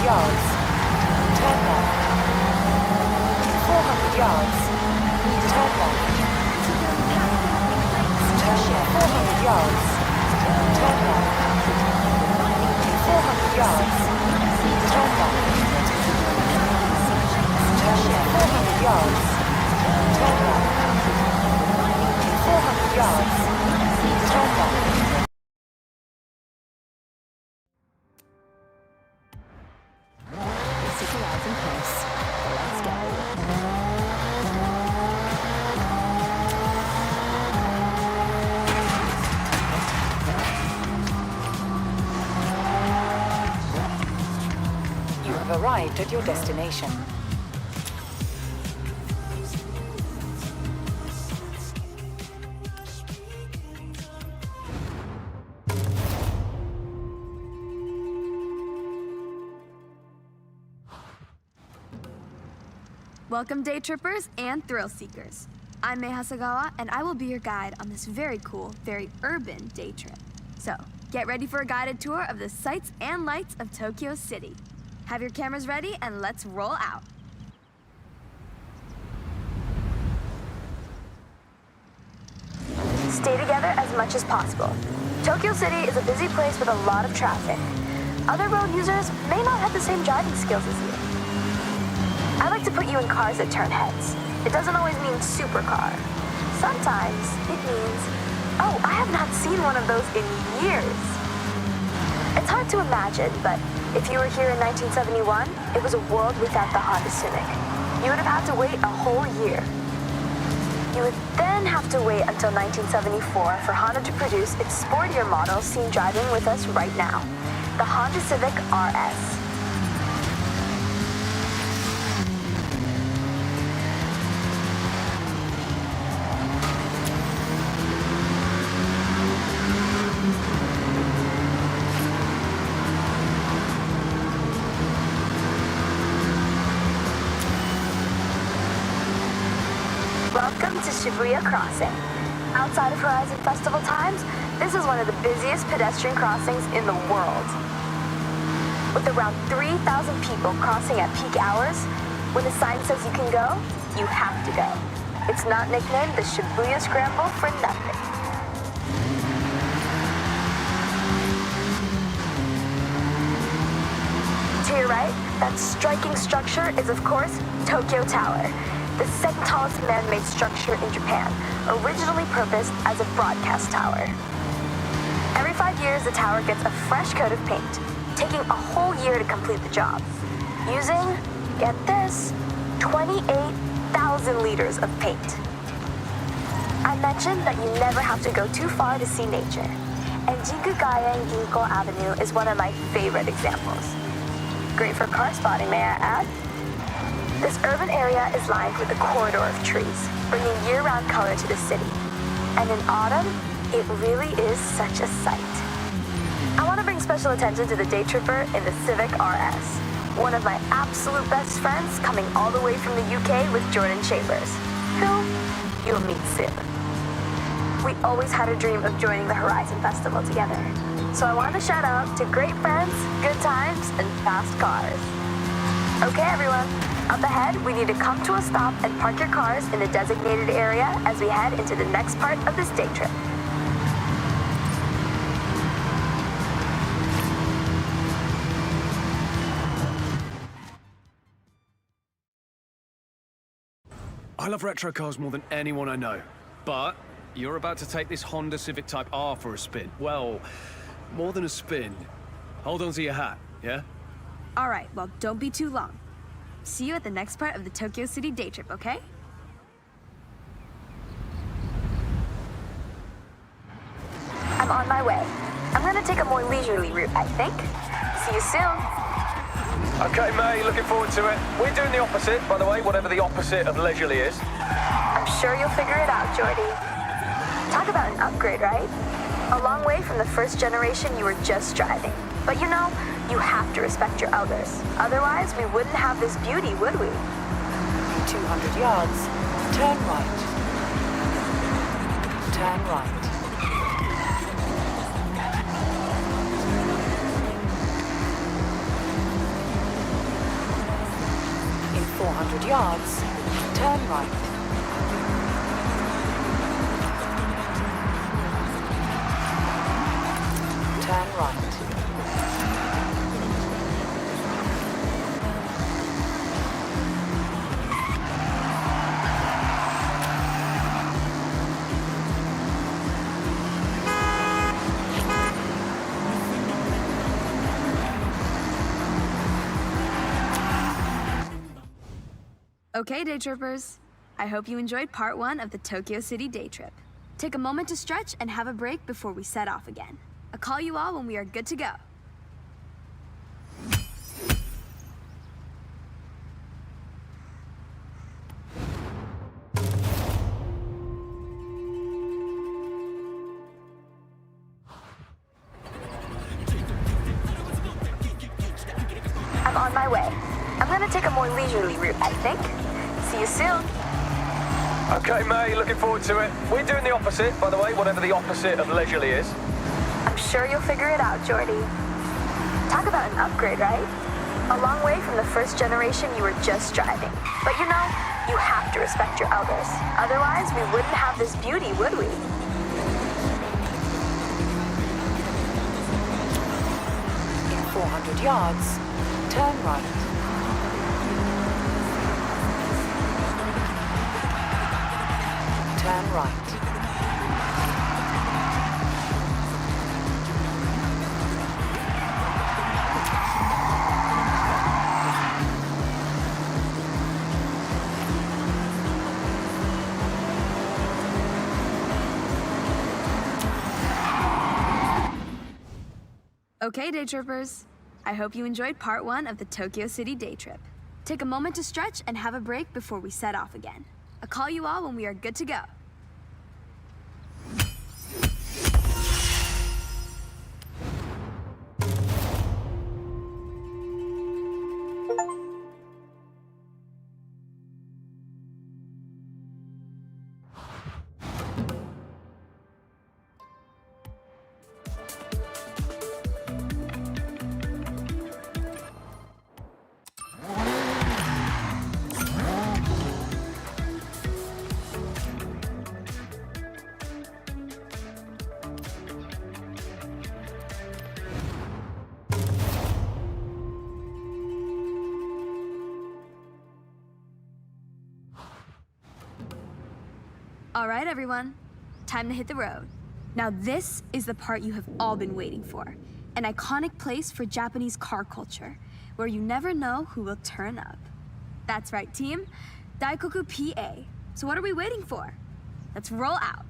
yards. Turn left. 400 yards. Turn left. Turn left. 400 yards. Turn left. 400 yards. Turn left. Turn left. 400 yards. Turn left. 400 yards. Turn left. This arrives in place. Let's go. You have arrived at your destination. Welcome, day trippers and thrill seekers. I'm Mei Hasagawa, and I will be your guide on this very cool, very urban day trip. So, get ready for a guided tour of the sights and lights of Tokyo City. Have your cameras ready, and let's roll out. Stay together as much as possible. Tokyo City is a busy place with a lot of traffic. Other road users may not have the same driving skills as you. I like to put you in cars that turn heads. It doesn't always mean supercar. Sometimes it means, oh, I have not seen one of those in years. It's hard to imagine, but if you were here in 1971, it was a world without the Honda Civic. You would have had to wait a whole year. You would then have to wait until 1974 for Honda to produce its sportier model seen driving with us right now, the Honda Civic RS. Welcome to Shibuya Crossing. Outside of Horizon Festival times, this is one of the busiest pedestrian crossings in the world. With around 3,000 people crossing at peak hours, when a sign says you can go, you have to go. It's not nicknamed the Shibuya Scramble for nothing. To your right, that striking structure is, of course, Tokyo Tower, the second tallest man-made structure in Japan, originally purposed as a broadcast tower. Every 5 years, the tower gets a fresh coat of paint, taking a whole year to complete the job, using, get this, 28,000 liters of paint. I mentioned that you never have to go too far to see nature, and Jinkugaya and Ginko Avenue is one of my favorite examples. Great for car spotting, may I add? This urban area is lined with a corridor of trees, bringing year-round color to the city. And in autumn, it really is such a sight. I want to bring special attention to the day tripper in the Civic RS, one of my absolute best friends coming all the way from the UK with Jordan Chambers, who you'll meet soon. We always had a dream of joining the Horizon Festival together, so I wanted to shout out to great friends, good times, and fast cars. Okay, everyone. Up ahead, we need to come to a stop and park your cars in the designated area as we head into the next part of this day trip. I love retro cars more than anyone I know, but you're about to take this Honda Civic Type R for a spin. Well, more than a spin. Hold on to your hat, yeah? All right, well, don't be too long. See you at the next part of the Tokyo City day trip, okay? I'm on my way. I'm gonna take a more leisurely route, I think. See you soon. Okay, May, looking forward to it. We're doing the opposite, by the way, whatever the opposite of leisurely is. I'm sure you'll figure it out, Jordy. Talk about an upgrade, right? A long way from the first generation you were just driving. But you know, you have to respect your elders. Otherwise, we wouldn't have this beauty, would we? 200 yards. Turn right. Turn right. 400 yards, turn right. Turn right. Okay, day trippers. I hope you enjoyed part 1 of the Tokyo City day trip. Take a moment to stretch and have a break before we set off again. I'll call you all when we are good to go. I'm on my way. I'm gonna take a more leisurely route, I think. See you soon. Okay, May, looking forward to it. We're doing the opposite, by the way, whatever the opposite of leisurely is. I'm sure you'll figure it out, Jordy. Talk about an upgrade, right? A long way from the first generation you were just driving. But you know, you have to respect your elders. Otherwise, we wouldn't have this beauty, would we? In 400 yards, turn right. Turn right. Okay, day trippers. I hope you enjoyed part 1 of the Tokyo City day trip. Take a moment to stretch and have a break before we set off again. I'll call you all when we are good to go. All right, everyone. Time to hit the road. Now this is the part you have all been waiting for. An iconic place for Japanese car culture, where you never know who will turn up. That's right, team. Daikoku PA. So what are we waiting for? Let's roll out.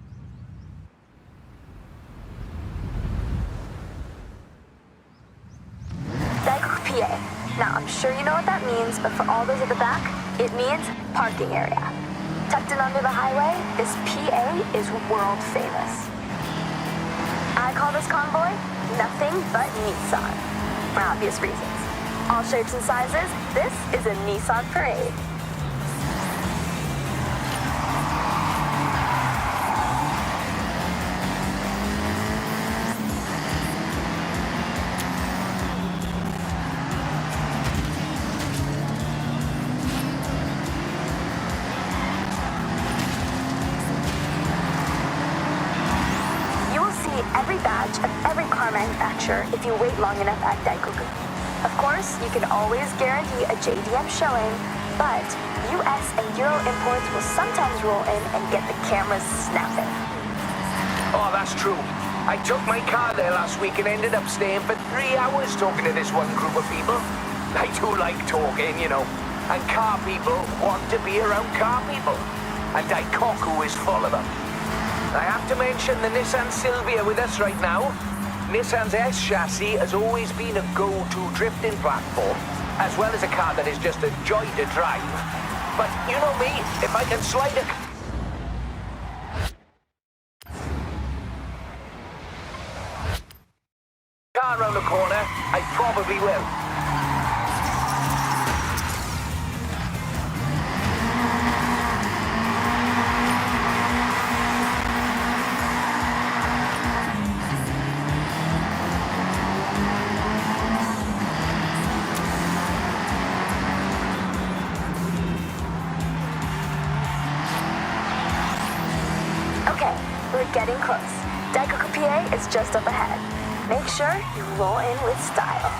Daikoku PA. Now, I'm sure you know what that means, but for all those at the back, it means parking area. Tucked in under the highway, this PA is world famous. I call this convoy nothing but Nissan, for obvious reasons. All shapes and sizes, this is a Nissan parade. Every badge of every car manufacturer if you wait long enough at Daikoku. Of course, you can always guarantee a JDM showing, but US and Euro imports will sometimes roll in and get the cameras snapping. Oh, that's true. I took my car there last week and ended up staying for 3 hours talking to this one group of people. I do like talking, you know. And car people want to be around car people. And Daikoku is full of them. I have to mention the Nissan Silvia with us right now. Nissan's S chassis has always been a go-to drifting platform, as well as a car that is just a joy to drive. But you know me, if I can slide a car around the corner, I probably will. getting close. Daikoku PA is just up ahead. Make sure you roll in with style.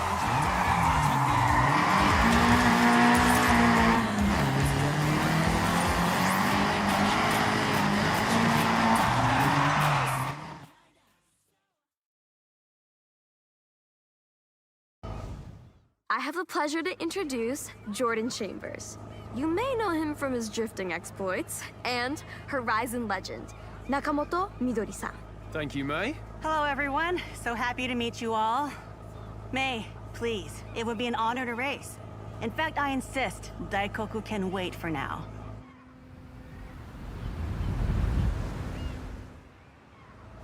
I have the pleasure to introduce Jordan Chambers. You may know him from his drifting exploits and Horizon legend, Nakamoto Midori-san. Thank you, May. Hello, everyone. So happy to meet you all. May, please, it would be an honor to race. In fact, I insist, Daikoku can wait for now.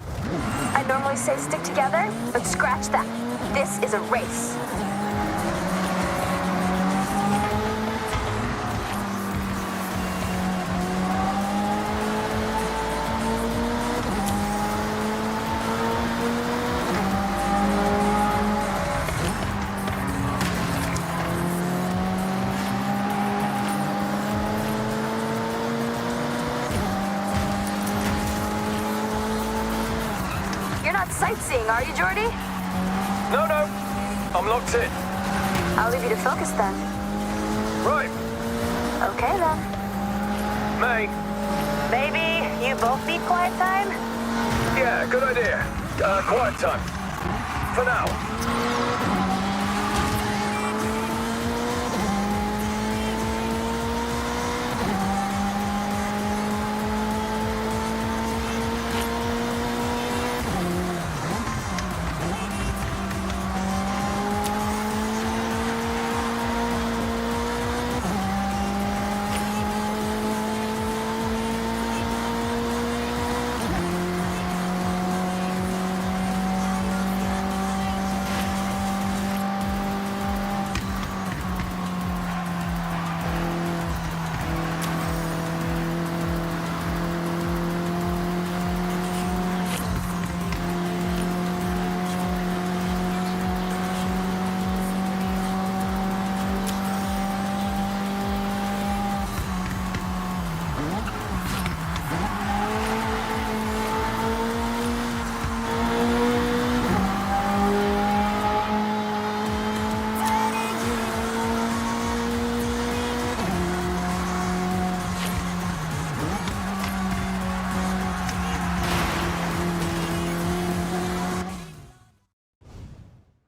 I normally say stick together, but scratch that. This is a race. Sightseeing, are you, Jordy? No, no. I'm locked in. I'll leave you to focus then. Right. Okay then. May. Maybe you both need quiet time? Yeah, good idea. Quiet time. For now.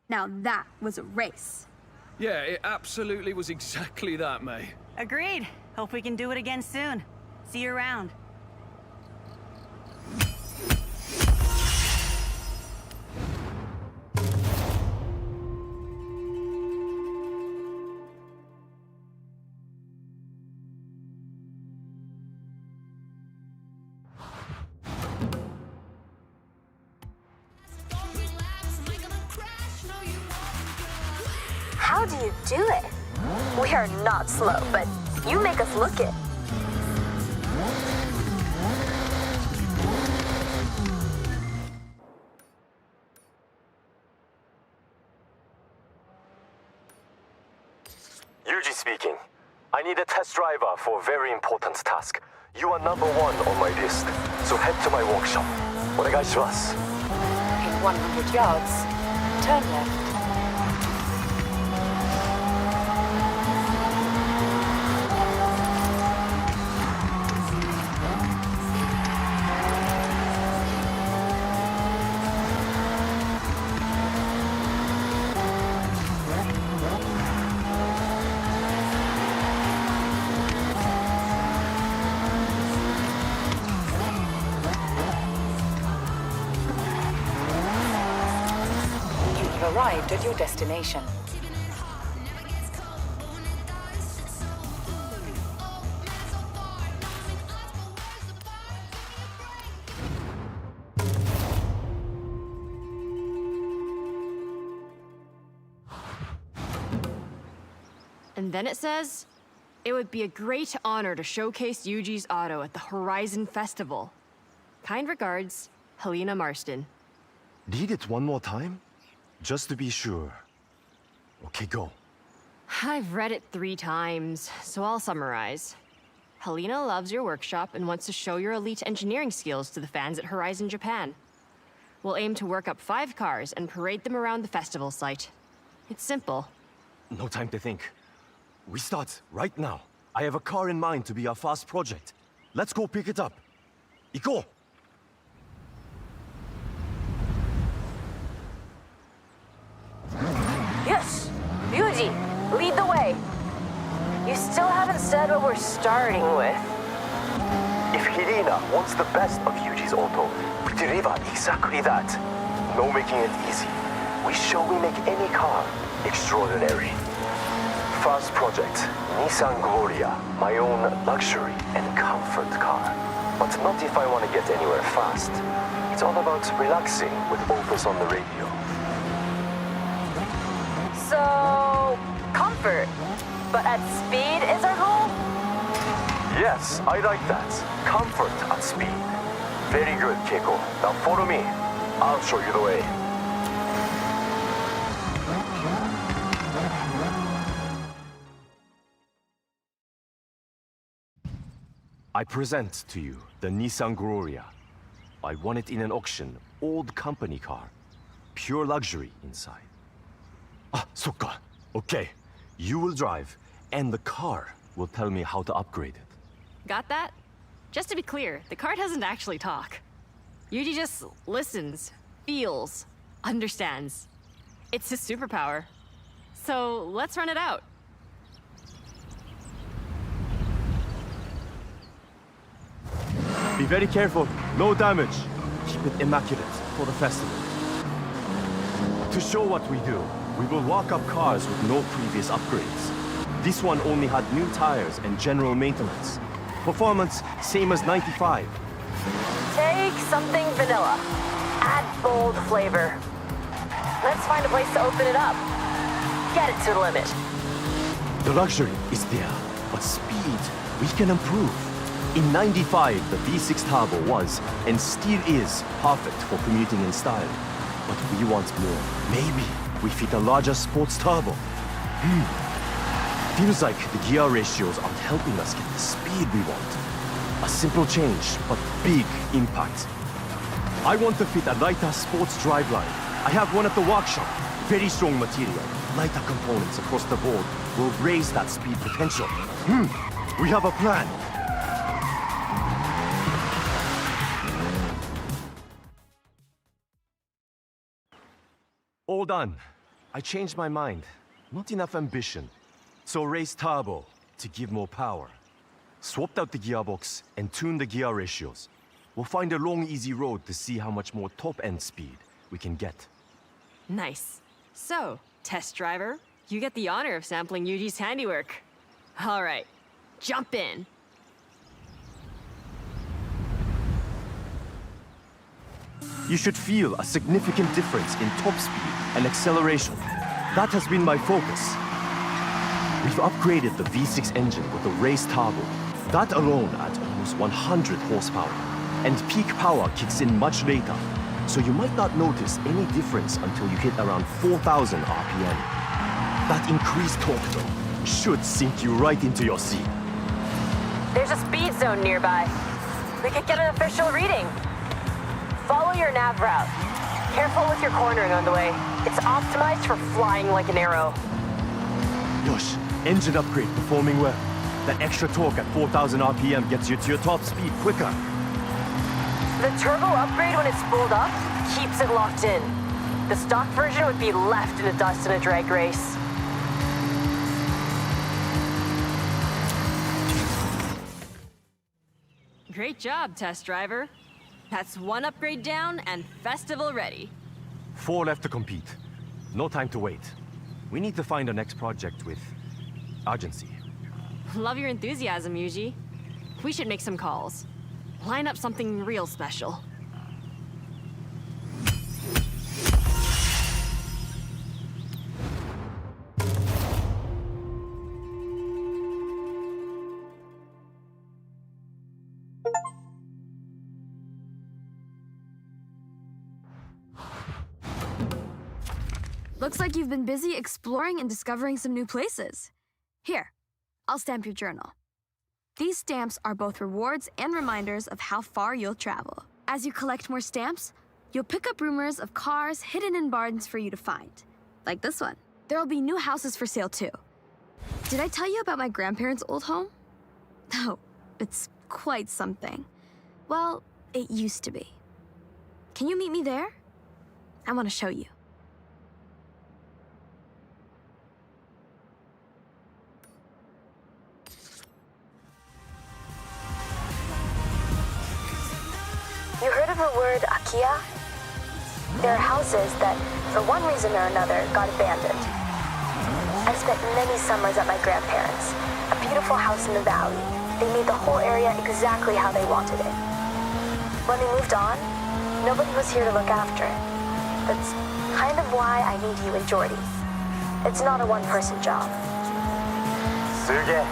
Now that was a race. Yeah, it absolutely was exactly that, May. Agreed. Hope we can do it again soon. See you around. How do you do it? We are not slow, but you make us look it. Yuji speaking. I need a test driver for a very important task. You are number one on my list, so head to my workshop. お願いします。 In 100 yards, turn left. Arrived at your destination. And then it says, it would be a great honor to showcase Yuji's auto at the Horizon Festival. Kind regards, Helena Marston. Read it one more time? Just to be sure. Okay, go. I've read it 3 times, so I'll summarize. Helena loves your workshop and wants to show your elite engineering skills to the fans at Horizon Japan. We'll aim to work up 5 cars and parade them around the festival site. It's simple. No time to think. We start right now. I have a car in mind to be our fast project. Let's go pick it up. Iko! Yes! Yuji, lead the way. You still haven't said what we're starting with. If Helena wants the best of Yuji's auto, we deliver exactly that. No making it easy. We show we make any car extraordinary. Fast project, Nissan Gloria, my own luxury and comfort car. But not if I want to get anywhere fast. It's all about relaxing with Opus on the radio. So, comfort. But at speed is our goal? Yes, I like that. Comfort at speed. Very good, Keiko. Now follow me. I'll show you the way. I present to you the Nissan Gloria. I won it in an auction, old company car. Pure luxury inside. Ah, sokka. Okay. You will drive, and the car will tell me how to upgrade it. Got that? Just to be clear, the car doesn't actually talk. Yuji just listens, feels, understands. It's his superpower. So let's run it out. Be very careful. No damage. Keep it immaculate for the festival. To show what we do, we will walk up cars with no previous upgrades. This one only had new tires and general maintenance. Performance, same as 95. Take something vanilla. Add bold flavor. Let's find a place to open it up. Get it to the limit. The luxury is there, but speed, we can improve. In 95, the V6 turbo was, and still is, perfect for commuting in style. But we want more. Maybe we fit a larger sports turbo. Feels like the gear ratios aren't helping us get the speed we want. A simple change, but big impact. I want to fit a lighter sports driveline. I have one at the workshop. Very strong material. Lighter components across the board will raise that speed potential. We have a plan. All done. I changed my mind. Not enough ambition. So raise turbo to give more power. Swapped out the gearbox and tuned the gear ratios. We'll find a long, easy road to see how much more top-end speed we can get. Nice. So, test driver, you get the honor of sampling Yuji's handiwork. All right, jump in. You should feel a significant difference in top speed and acceleration. That has been my focus. We've upgraded the V6 engine with a race turbo. That alone adds almost 100 horsepower. And peak power kicks in much later. So you might not notice any difference until you hit around 4,000 RPM. That increased torque, though, should sink you right into your seat. There's a speed zone nearby. We could get an official reading. Follow your nav route. Careful with your cornering on the way. It's optimized for flying like an arrow. Yosh, engine upgrade performing well. That extra torque at 4,000 RPM gets you to your top speed quicker. The turbo upgrade when it's spooled up keeps it locked in. The stock version would be left in the dust in a drag race. Great job, test driver. That's 1 upgrade down and festival ready. 4 left to compete. No time to wait. We need to find our next project with urgency. Love your enthusiasm, Yuji. We should make some calls. Line up something real special. Looks like you've been busy exploring and discovering some new places. Here, I'll stamp your journal. These stamps are both rewards and reminders of how far you'll travel. As you collect more stamps, you'll pick up rumors of cars hidden in barns for you to find. Like this one. There'll be new houses for sale too. Did I tell you about my grandparents' old home? Oh, it's quite something. Well, it used to be. Can you meet me there? I want to show you. You heard of the word Akia? There are houses that, for one reason or another, got abandoned. I spent many summers at my grandparents', a beautiful house in the valley. They made the whole area exactly how they wanted it. When they moved on, nobody was here to look after it. That's kind of why I need you and Jordy. It's not a one-person job. Sergey,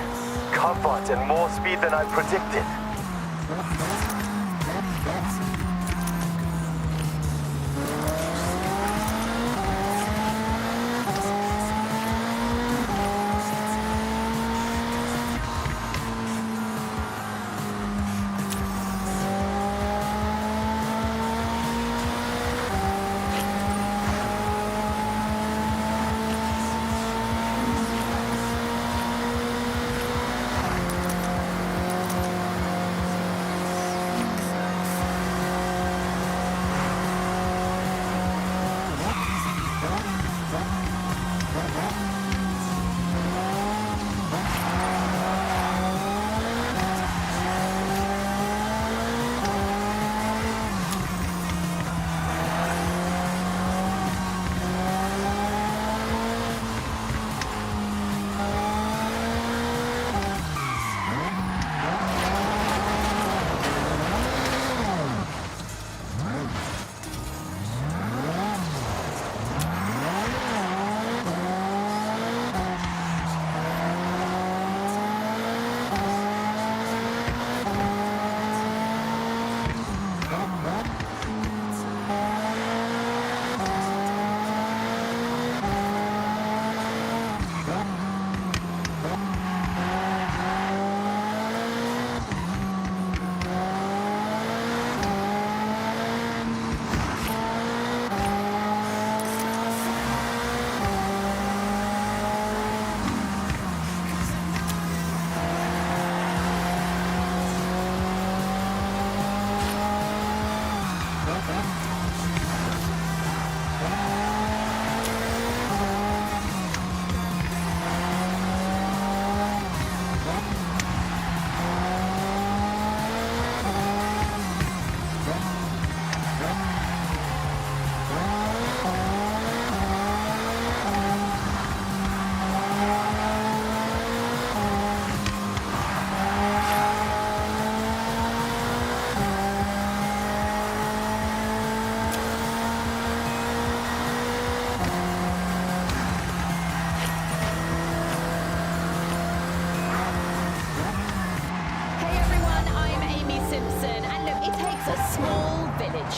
comfort and more speed than I predicted.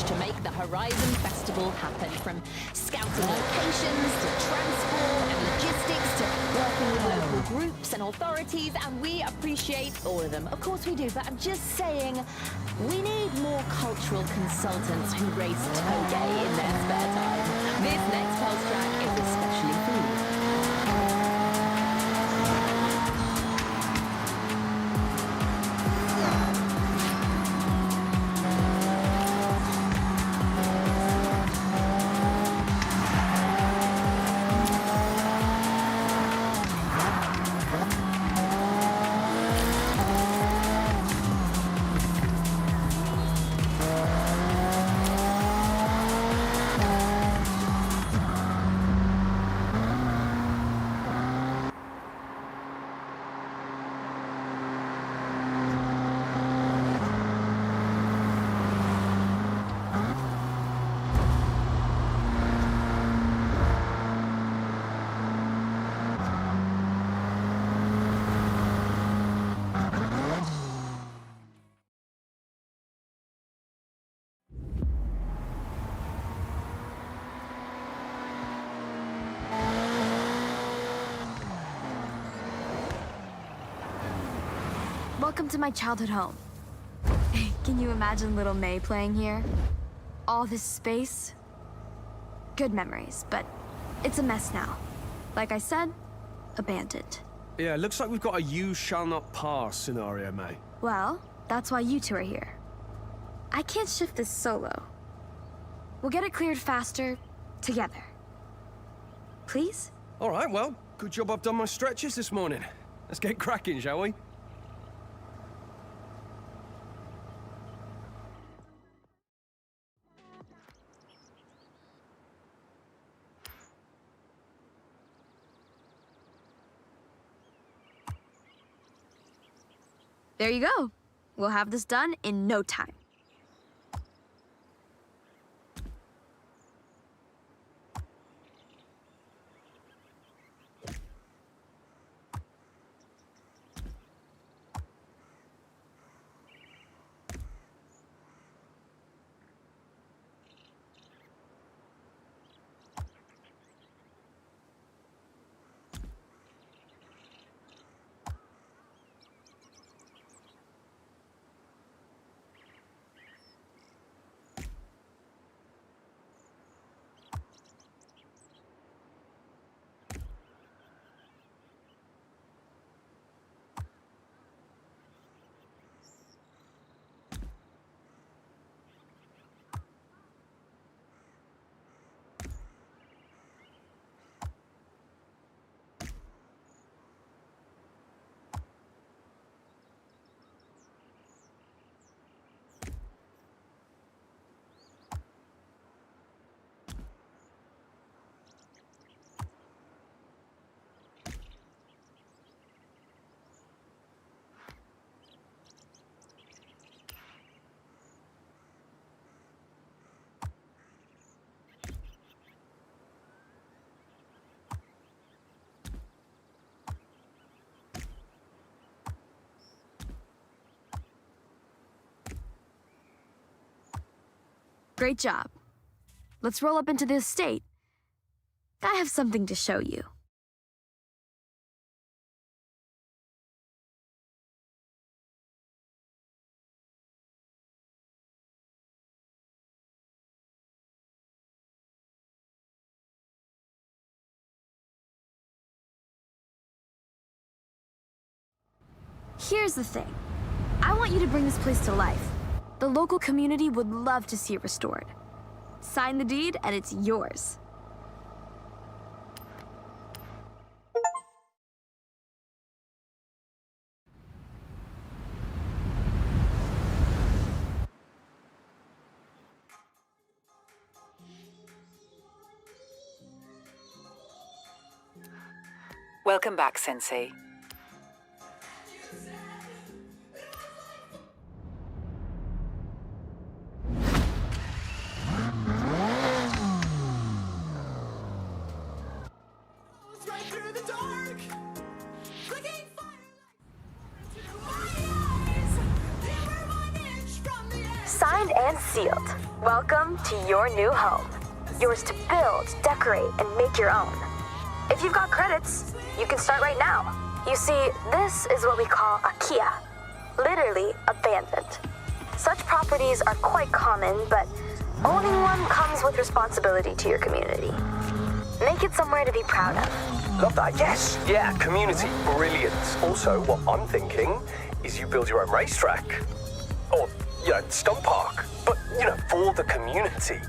To make the Horizon Festival happen, from scouting locations to transport and logistics to working with local groups and authorities, and we appreciate all of them. Of course we do, but I'm just saying we need more cultural consultants who race toge in their spare time. This next Pulse track is especially for you. Welcome to my childhood home. Can you imagine little May playing here? All this space? Good memories, but it's a mess now. Like I said, abandoned. Yeah, looks like we've got a you shall not pass scenario, May. Well, that's why you two are here. I can't shift this solo. We'll get it cleared faster, together. Please? All right, well, good job I've done my stretches this morning. Let's get cracking, shall we? There you go. We'll have this done in no time. Great job. Let's roll up into the estate. I have something to show you. Here's the thing. I want you to bring this place to life. The local community would love to see it restored. Sign the deed and it's yours. Welcome back, Sensei. Signed and sealed. Welcome to your new home. Yours to build, decorate, and make your own. If you've got credits, you can start right now. You see, this is what we call a Kia. Literally abandoned. Such properties are quite common, but owning one comes with responsibility to your community. Make it somewhere to be proud of. Love that, yes. Yeah, community, brilliant. Also, what I'm thinking is you build your own racetrack. Or, stunt park. But, for the community.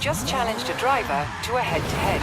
You've just challenged a driver to a head-to-head.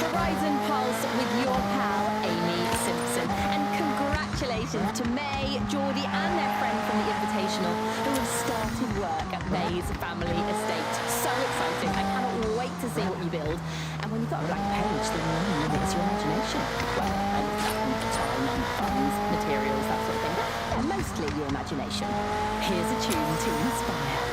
Horizon Pulse with your pal, Amy Simpson. And congratulations to May, Geordie, and their friend from the Invitational who have started work at May's family estate. So exciting. I cannot wait to see what you build. And when you've got a blank page, then all you need is your imagination. Well, and time and funds, materials, that sort of thing. But yeah, mostly your imagination. Here's a tune to inspire.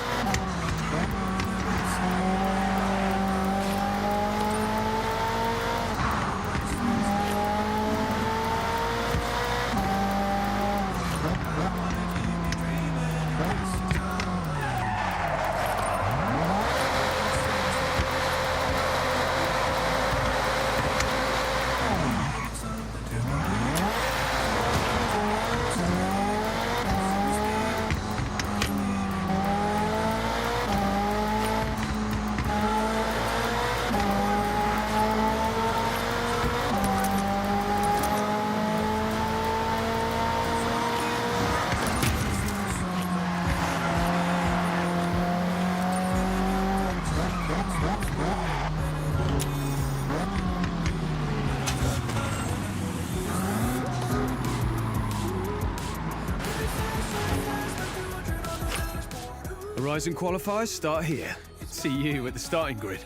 Horizon qualifiers start here. See you at the starting grid.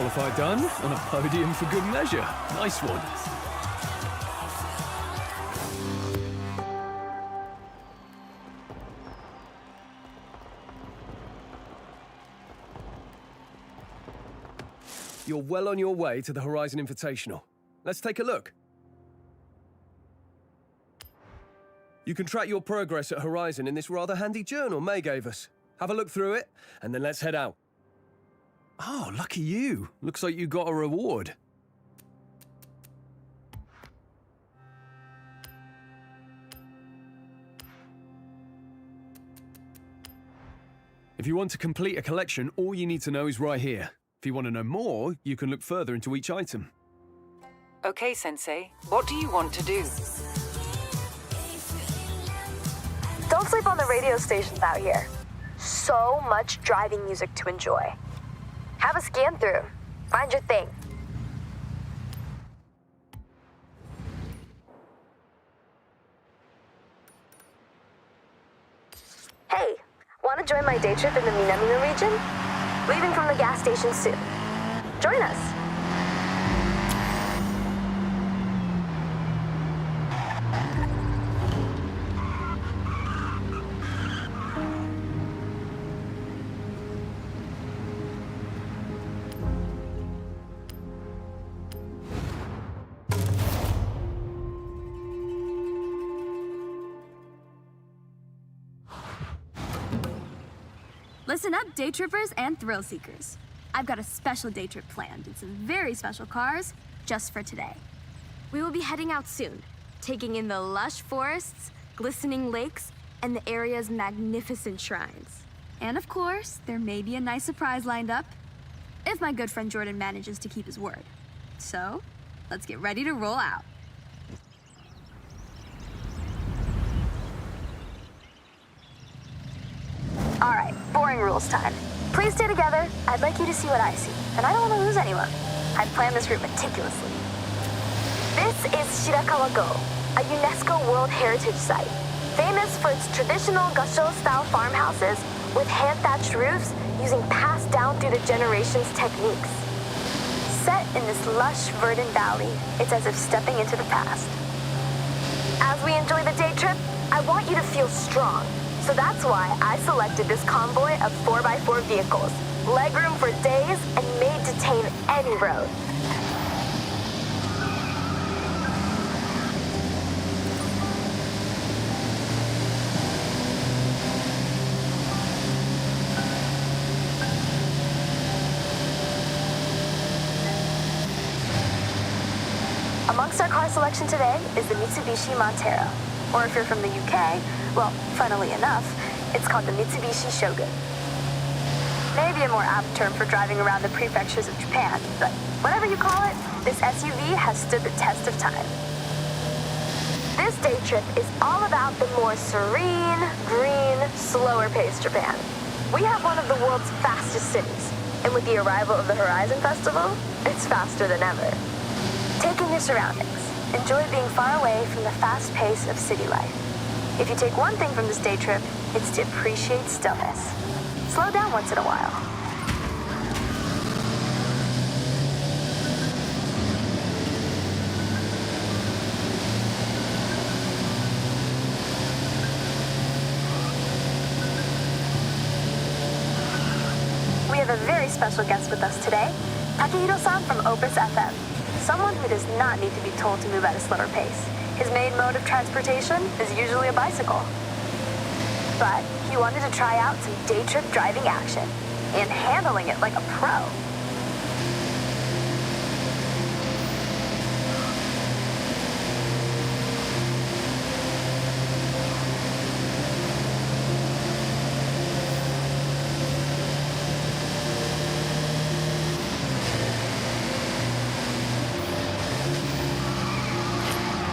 qualify done, and a podium for good measure. Nice one. You're well on your way to the Horizon Invitational. Let's take a look. You can track your progress at Horizon in this rather handy journal May gave us. Have a look through it, and then let's head out. Oh, lucky you. Looks like you got a reward. If you want to complete a collection, all you need to know is right here. If you want to know more, you can look further into each item. Okay, Sensei. What do you want to do? Don't sleep on the radio stations out here. So much driving music to enjoy. Have a scan through. Find your thing. Hey, want to join my day trip in the Minamino region? Leaving from the gas station soon. Join us. Listen up, day trippers and thrill seekers. I've got a special day trip planned in some very special cars just for today. We will be heading out soon, taking in the lush forests, glistening lakes, and the area's magnificent shrines. And of course, there may be a nice surprise lined up, if my good friend Jordan manages to keep his word. So, let's get ready to roll out. All right, boring rules time. Please stay together. I'd like you to see what I see, and I don't want to lose anyone. I've planned this route meticulously. This is Shirakawa-go, a UNESCO World Heritage Site, famous for its traditional Gasho-style farmhouses with hand-thatched roofs using passed down through the generations techniques. Set in this lush, verdant valley, it's as if stepping into the past. As we enjoy the day trip, I want you to feel strong. So that's why I selected this convoy of 4x4 vehicles, legroom for days and made to tame any road. Amongst our car selection today is the Mitsubishi Montero, or if you're from the UK, well, funnily enough, it's called the Mitsubishi Shogun. Maybe a more apt term for driving around the prefectures of Japan, but whatever you call it, this SUV has stood the test of time. This day trip is all about the more serene, green, slower-paced Japan. We have one of the world's fastest cities, and with the arrival of the Horizon Festival, it's faster than ever. Take in your surroundings. Enjoy being far away from the fast pace of city life. If you take one thing from this day trip, it's to appreciate stillness. Slow down once in a while. We have a very special guest with us today, Takehiro-san from Opus FM. Someone who does not need to be told to move at a slower pace. His main mode of transportation is usually a bicycle. But he wanted to try out some day trip driving action and handling it like a pro.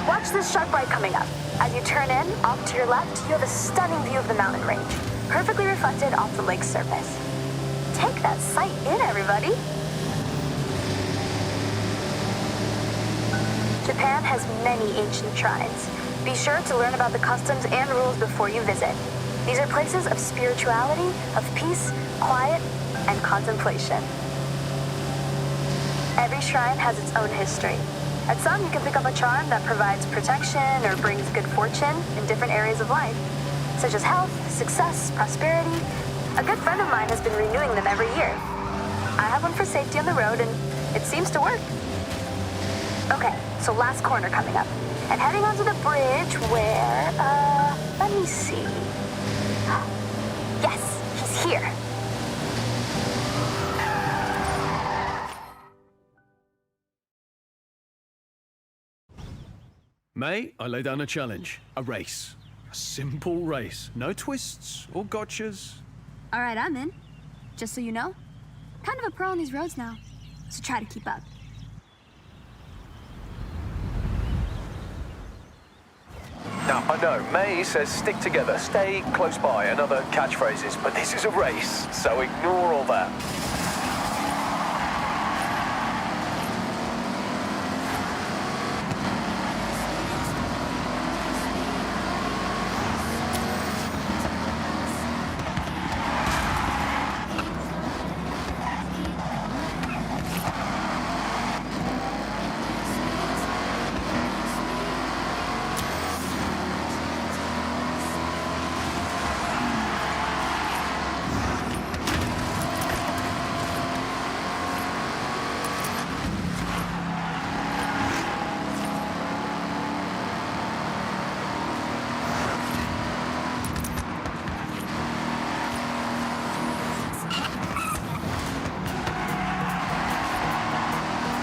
Watch this sharp right coming up. As you turn in, off to your left, you have a stunning view of the mountain range, perfectly reflected off the lake's surface. Take that sight in, everybody. Japan has many ancient shrines. Be sure to learn about the customs and rules before you visit. These are places of spirituality, of peace, quiet, and contemplation. Every shrine has its own history. At some, you can pick up a charm that provides protection or brings good fortune in different areas of life, such as health, success, prosperity. A good friend of mine has been renewing them every year. I have one for safety on the road, and it seems to work. Okay, so last corner coming up. And heading onto the bridge where, let me see. Yes, he's here. May, I lay down a challenge. A race. A simple race. No twists or gotchas. All right, I'm in. Just so you know, kind of a pro on these roads now, so try to keep up. Now, I know, May says stick together, stay close by, and other catchphrases, but this is a race, so ignore all that.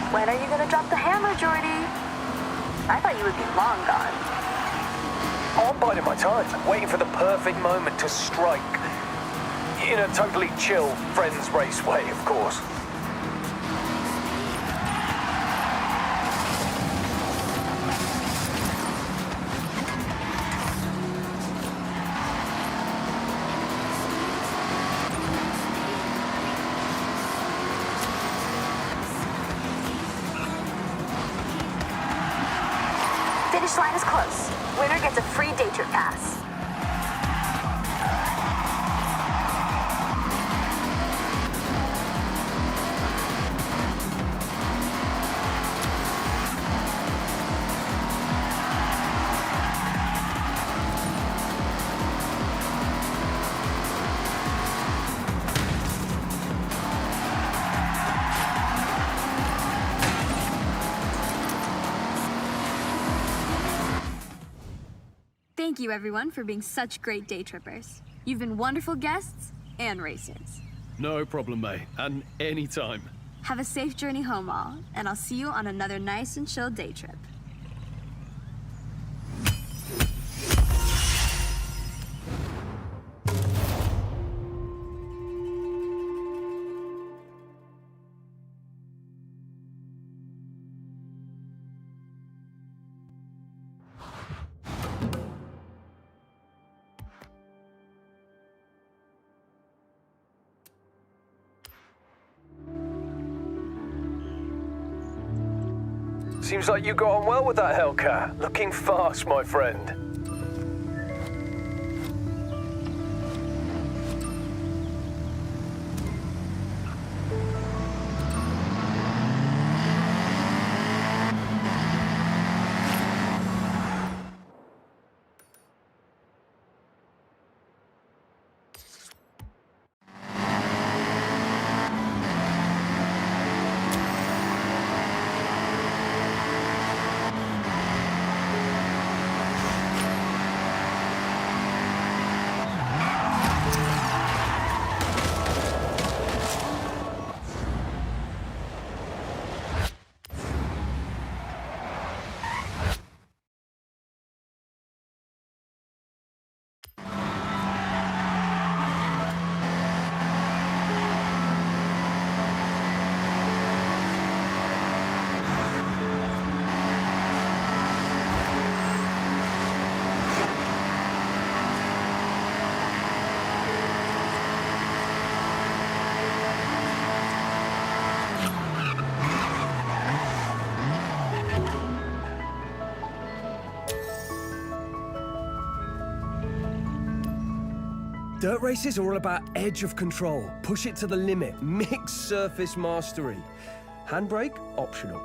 When are you gonna drop the hammer, Jordy? I thought you would be long gone. Oh, I'm biding my time, waiting for the perfect moment to strike. In a totally chill, friends race way, of course. Finish line is close. Winner gets a free day trip pass. Thank you, everyone, for being such great day trippers. You've been wonderful guests and racers. No problem, May. And any time. Have a safe journey home, all, and I'll see you on another nice and chill day trip. Seems like you got on well with that Hellcat. Looking fast, my friend. Dirt races are all about edge of control. Push it to the limit. Mixed surface mastery. Handbrake, optional.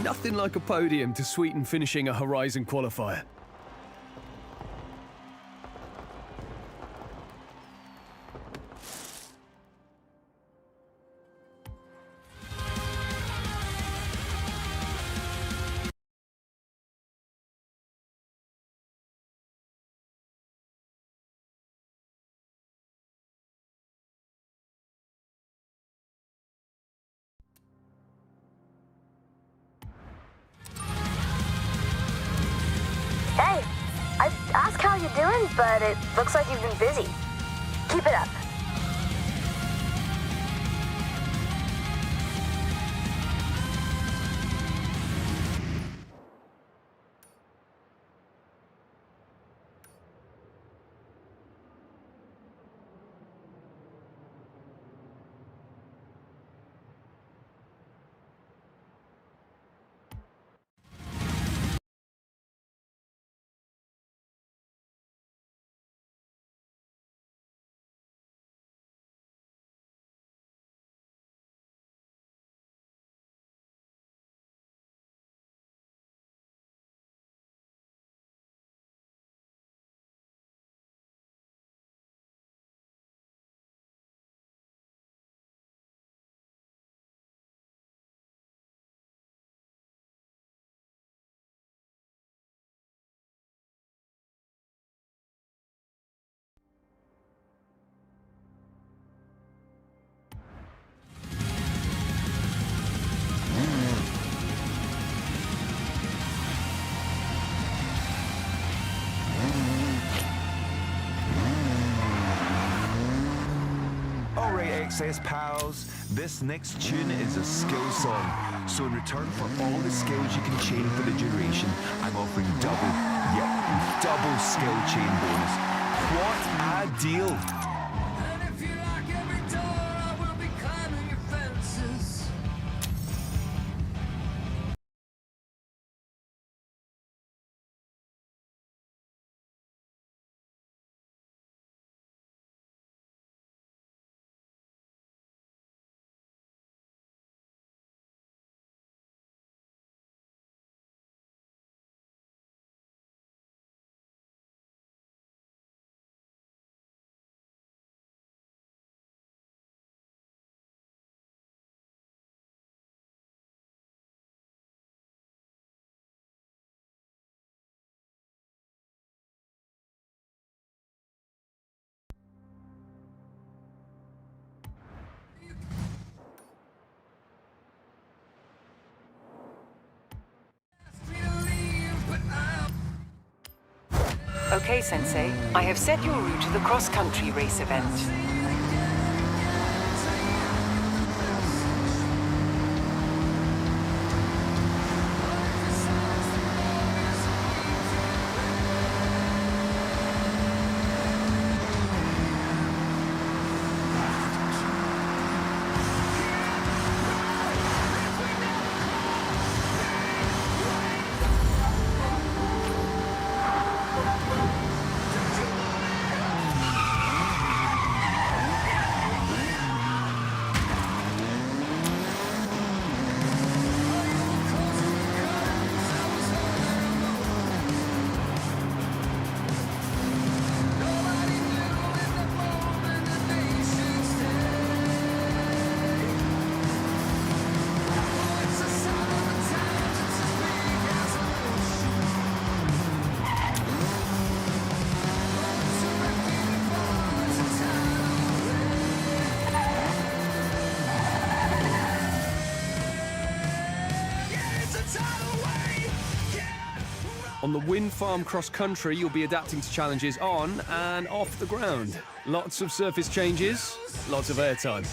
Nothing like a podium to sweeten finishing a Horizon qualifier. Hey, I asked how you're doing, but it looks like you've been busy. Keep it up. excess pals. This next tune is a skill song. So in return for all the skills you can chain for the duration, I'm offering double skill chain bonus. What a deal! Okay, Sensei. I have set your route to the cross-country race event. On the wind farm cross-country, you'll be adapting to challenges on and off the ground. Lots of surface changes, lots of airtime.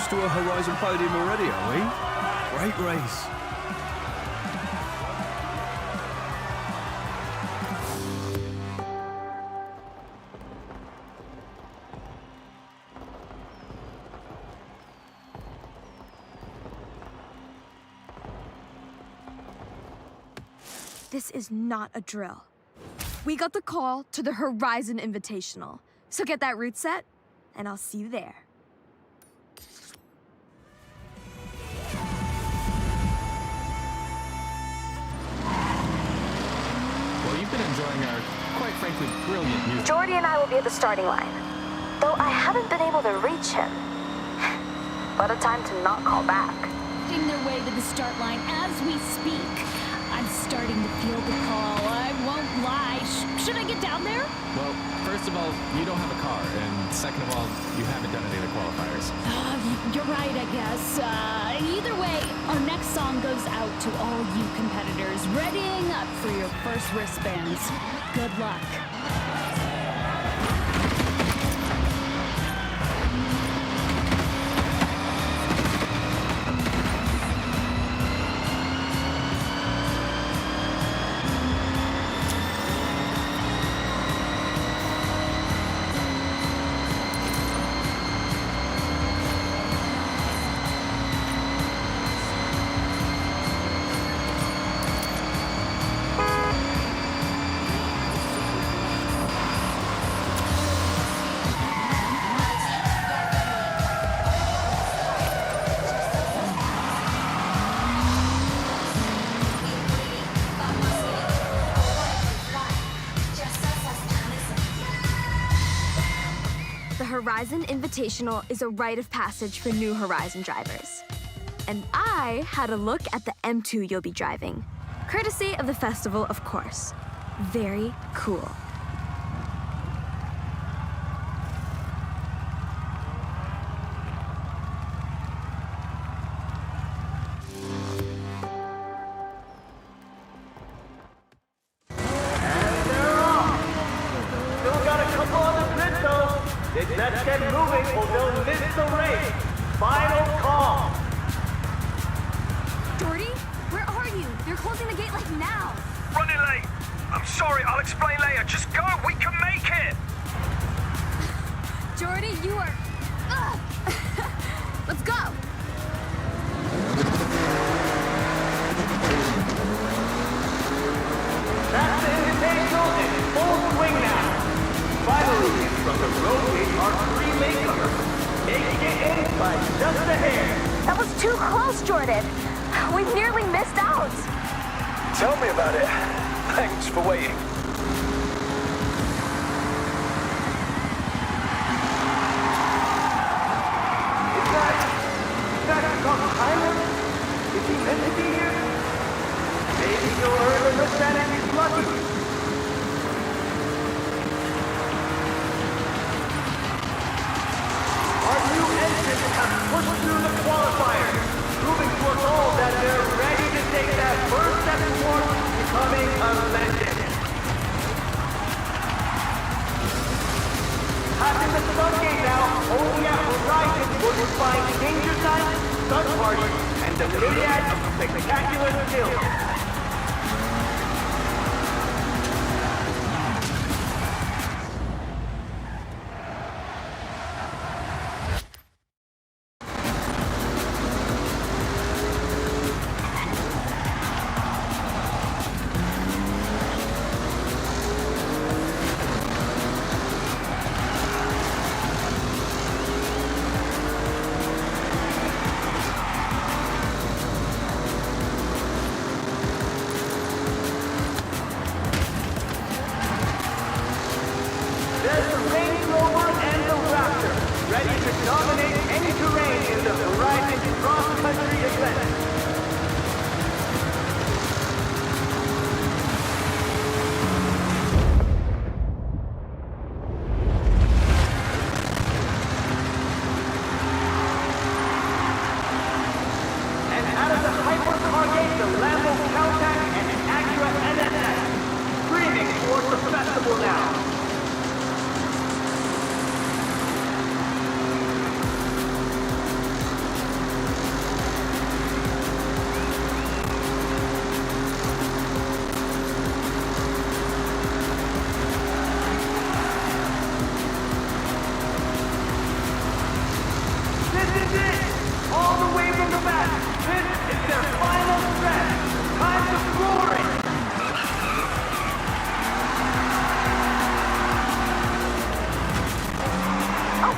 close to a Horizon podium already, are we? Great race. This is not a drill. We got the call to the Horizon Invitational. So get that route set, and I'll see you there. Well, you've been enjoying our, quite frankly, brilliant music. Jordy and I will be at the starting line, though I haven't been able to reach him. What a time to not call back. Making their way to the start line as we speak. I'm starting to feel the call. I won't lie. Should I get down there? Well, first of all, you don't have a car, and second of all, you haven't done any of the qualifiers. You're right, I guess. Either way, our next song goes out to all you competitors readying up for your first wristbands. Good luck. The Horizon Invitational is a rite of passage for new Horizon drivers. And I had a look at the M2 you'll be driving. Courtesy of the festival, of course. Very cool. Let's get moving or they'll miss the race. Final call. Jordy, where are you? They're closing the gate like now. Running late. I'm sorry, I'll explain later. Just go, we can make it. Jordy, you are... Ugh. Let's go. That's the Invitational in full swing now. Finally, from the road are three latecomers, making it in by just a hair. That was too close, Jordan. We nearly missed out. Tell me about it. Thanks for waiting. Is that some pilot? Is he meant to be here? Maybe he'll earn a wristband if he's lucky. Push through the qualifiers, proving to us all that they're ready to take that first step towards becoming a legend. Passing the stunt gate now, only at Horizon will you find danger signs, stunt parties, and the myriad of spectacular skills.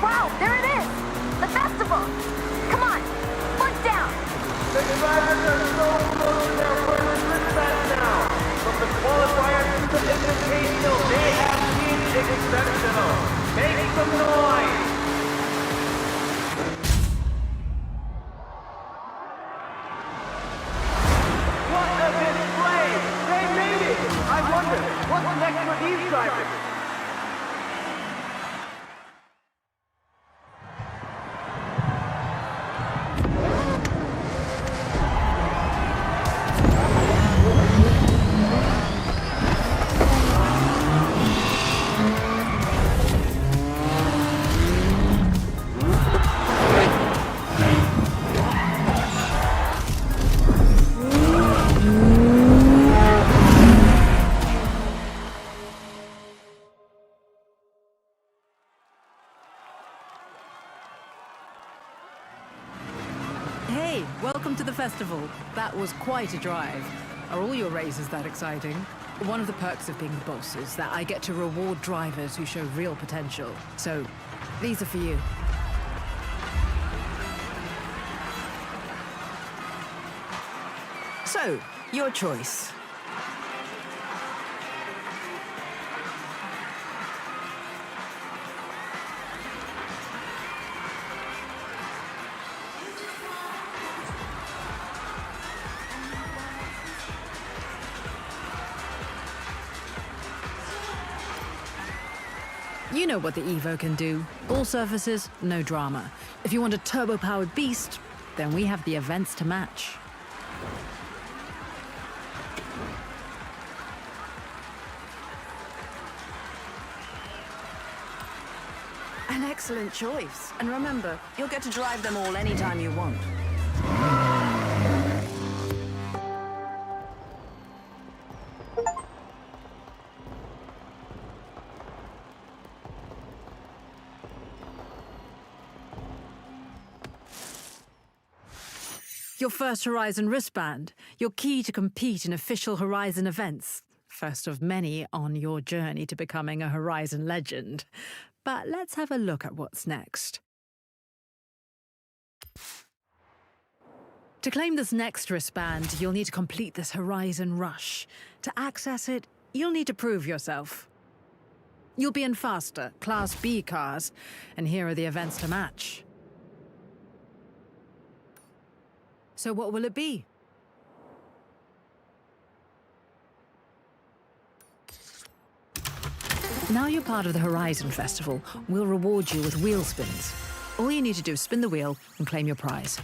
Wow, there it is! The festival! Come on, foot down! The drivers are so close to their first wristband now. From the qualifiers to the invitational, they have been exceptional. Make some noise! What a display! They made it! I wonder, what's next for these drivers? Hey, welcome to the festival. That was quite a drive. Are all your races that exciting? One of the perks of being boss is that I get to reward drivers who show real potential. So, these are for you. So, your choice. You know what the Evo can do. All surfaces, no drama. If you want a turbo-powered beast, then we have the events to match. An excellent choice. And remember, you'll get to drive them all anytime you want. Your first Horizon wristband, your key to compete in official Horizon events. First of many on your journey to becoming a Horizon legend. But let's have a look at what's next. To claim this next wristband, you'll need to complete this Horizon rush. To access it, you'll need to prove yourself. You'll be in faster, Class B cars, and here are the events to match. So what will it be? Now you're part of the Horizon Festival, we'll reward you with wheel spins. All you need to do is spin the wheel and claim your prize.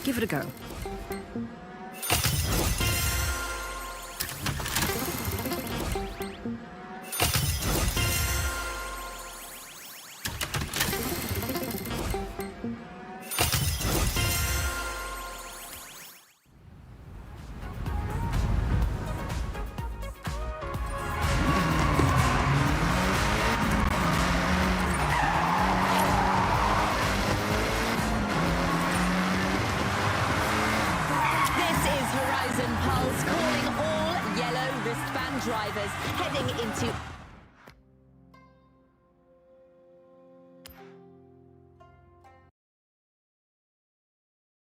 Give it a go. Pulse calling all yellow wristband drivers heading into